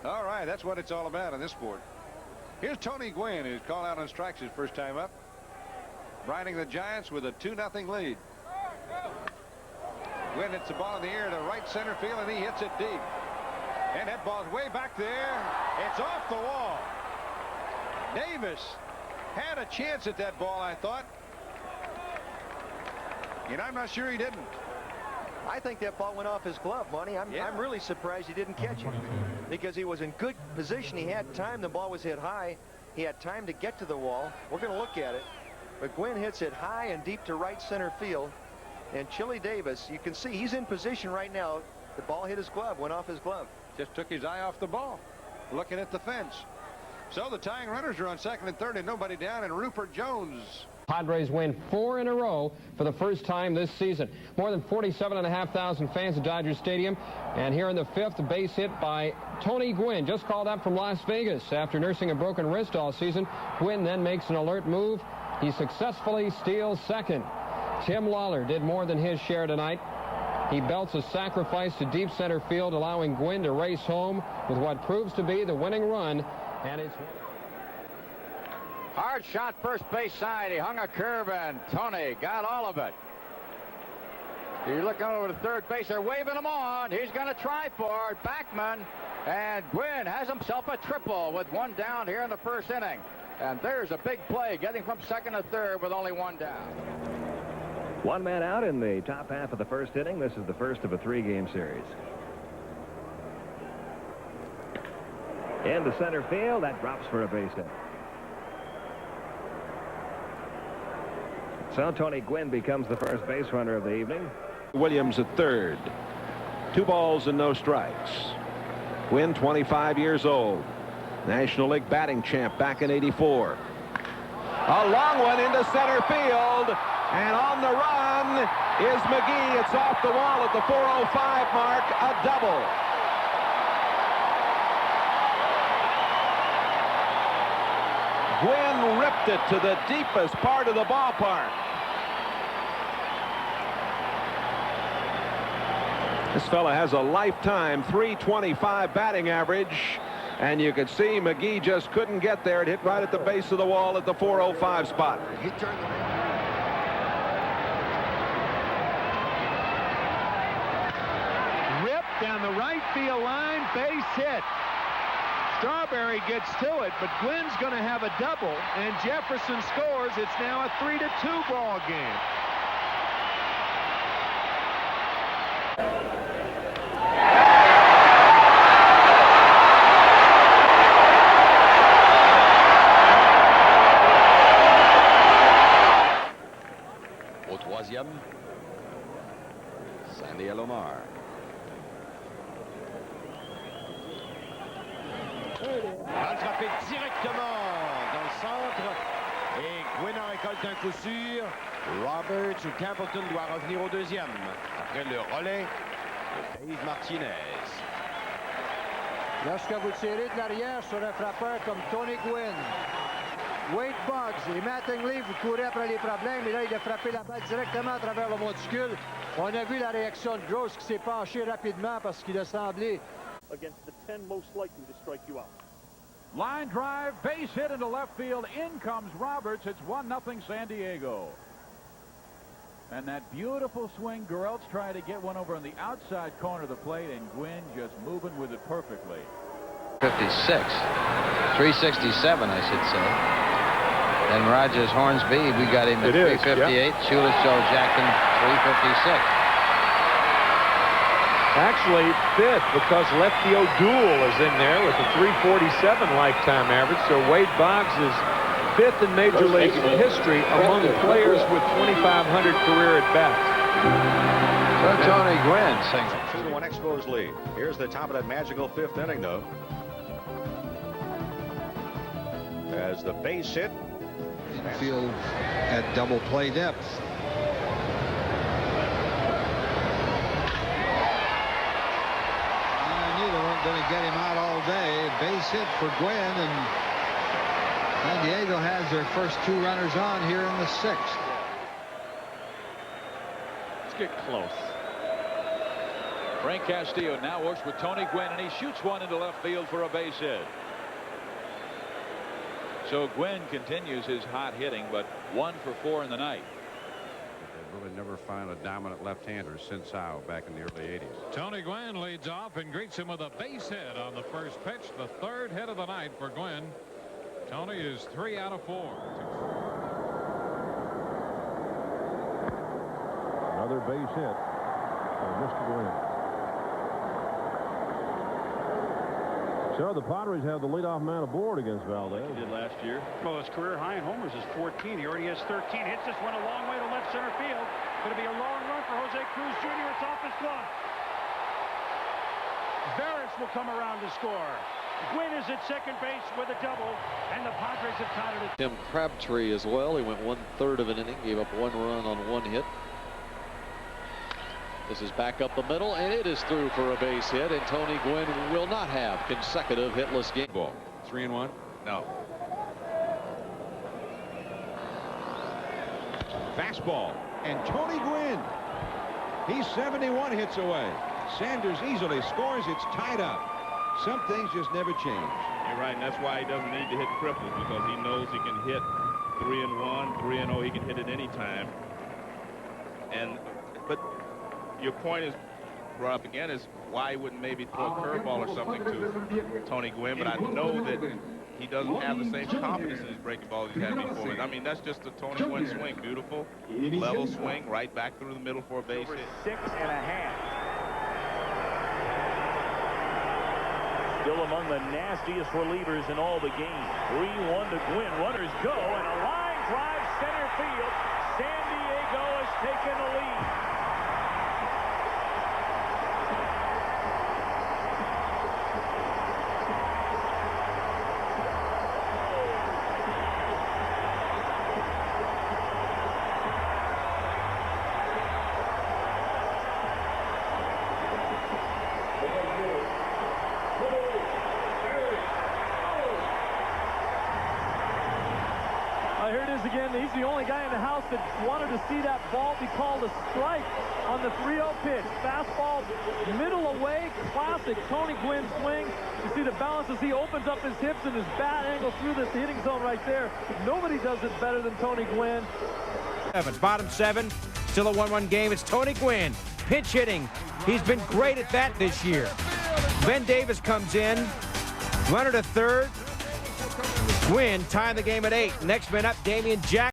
All right, that's what it's all about in this sport. Here's Tony Gwynn, who's called out on strikes his first time up, riding the Giants with a 2-0 lead. Gwynn hits the ball in the air to right center field, and he hits it deep. And that ball's way back there. It's off the wall. Davis had a chance at that ball, I thought. And I'm not sure he didn't. I think that ball went off his glove, Monty. I'm really surprised he didn't catch it, because he was in good position. He had time. The ball was hit high. He had time to get to the wall. We're going to look at it. But Gwynn hits it high and deep to right center field. And Chili Davis, you can see he's in position right now. The ball hit his glove, went off his glove. Just took his eye off the ball, looking at the fence. So the tying runners are on second and third, and nobody down, and Rupert Jones. Padres win 4 in a row for the first time this season. More than 47,500 fans at Dodger Stadium. And here in the fifth, a base hit by Tony Gwynn, just called up from Las Vegas after nursing a broken wrist all season. Gwynn then makes an alert move. He successfully steals second. Tim Lawler did more than his share tonight. He belts a sacrifice to deep center field, allowing Gwynn to race home with what proves to be the winning run. And it's hard shot first base side. He hung a curve, and Tony got all of it. You're looking over to third base. They're waving him on. He's going to try for it. Backman, and Gwynn has himself a triple with one down here in the first inning. And there's a big play, getting from second to third with only one down. One man out in the top half of the first inning. This is the first of a 3-game series. Into center field. That drops for a base hit. So Tony Gwynn becomes the first base runner of the evening. Williams at third. 2 balls and no strikes. Gwynn, 25 years old. National League batting champ back in '84. A long one into center field. And on the run is McGee. It's off the wall at the 4:05 mark. A double. Gwynn ripped it to the deepest part of the ballpark. This fella has a lifetime .325 batting average, and you could see McGee just couldn't get there. It hit right at the base of the wall at the 4:05 spot. He turned the rip down the right field line, base hit. Strawberry gets to it, but Gwynn's going to have a double, and Jefferson scores. It's now a 3-2 ball game. Au troisième, Sandy Alomar. Balle frappée directement dans le centre. Et Gwynn en récolte un coup sûr. Roberts ou Campbellton doit revenir au deuxième. Après le relais de Dave Martinez. Lorsque vous tirez de l'arrière sur un frappeur comme Tony Gwynn, Wade Boggs et Mattingly, vous courez après les problèmes, et là, il a frappé la balle directement à travers le monticule. On a vu la réaction de Gross qui s'est penché rapidement parce qu'il a semblé. Against the 10 most likely to strike you out. Line drive, base hit into left field. In comes Roberts. It's 1-0 San Diego. And that beautiful swing, Gurelt's trying to get one over on the outside corner of the plate, and Gwynn just moving with it perfectly. 56, 367, I should say. Then Rogers Hornsby, we got him at 358. Yep. Shoeless Joe Jackson, 356. Actually, 5th, because Lefty O'Doul is in there with a 347 lifetime average. So Wade Boggs is 5th in Major League history among players with 2,500 career at-bats. So Tony Gwynn singing. 2-1 Expos lead. Here's the top of that magical 5th inning, though. As the base hit. Infield at double play depth. Going to get him out all day. Base hit for Gwynn, and San Diego has their first 2 runners on here in the 6th. Let's get close. Frank Castillo now works with Tony Gwynn, and he shoots one into left field for a base hit. So Gwynn continues his hot hitting, but 1 for 4 in the night. They really never found a dominant left-hander since Howe back in the early 80s. Tony Gwynn leads off and greets him with a base hit on the first pitch, the 3rd hit of the night for Gwynn. Tony is 3 out of 4. Another base hit for Mr. Gwynn. So the Padres have the leadoff man aboard against Valdez. He did last year. Well, his career high in homers is 14. He already has 13. Hits this one a long way to left center field. Going to be a long run for Jose Cruz Jr. It's off his glove. Veras will come around to score. Gwynn is at second base with a double, and the Padres have tied it. Tim Crabtree as well. He went 1/3 of an inning, gave up 1 run on 1 hit. This is back up the middle, and it is through for a base hit, and Tony Gwynn will not have consecutive hitless game. Ball. 3-1? No. Fastball. And Tony Gwynn. He's 71 hits away. Sanders easily scores. It's tied up. Some things just never change. You're right, and that's why he doesn't need to hit triples, because he knows he can hit 3-1, 3-0. He can hit it any time. But your point is brought up again, is why he wouldn't maybe throw a curveball or something to Tony Gwynn, but I know that he doesn't have the same confidence in his breaking ball as he had before. I mean, that's just a Tony Gwynn swing. Beautiful, level swing, right back through the middle for a base hit. 6.5. Still among the nastiest relievers in all the game. 3-1 to Gwynn. Runners go, and a line drive center field. San Diego has taken the lead. Here it is again. He's the only guy in the house that wanted to see that ball be called a strike on the 3-0 pitch. Fastball, middle away, classic Tony Gwynn swing. You see the balance as he opens up his hips and his bat angles through this hitting zone right there. Nobody does it better than Tony Gwynn. Bottom 7, still a 1-1 game. It's Tony Gwynn, pinch hitting. He's been great at that this year. Ben Davis comes in, runner to third. Gwynn tying the game at 8. Next man up, Damian Jackson.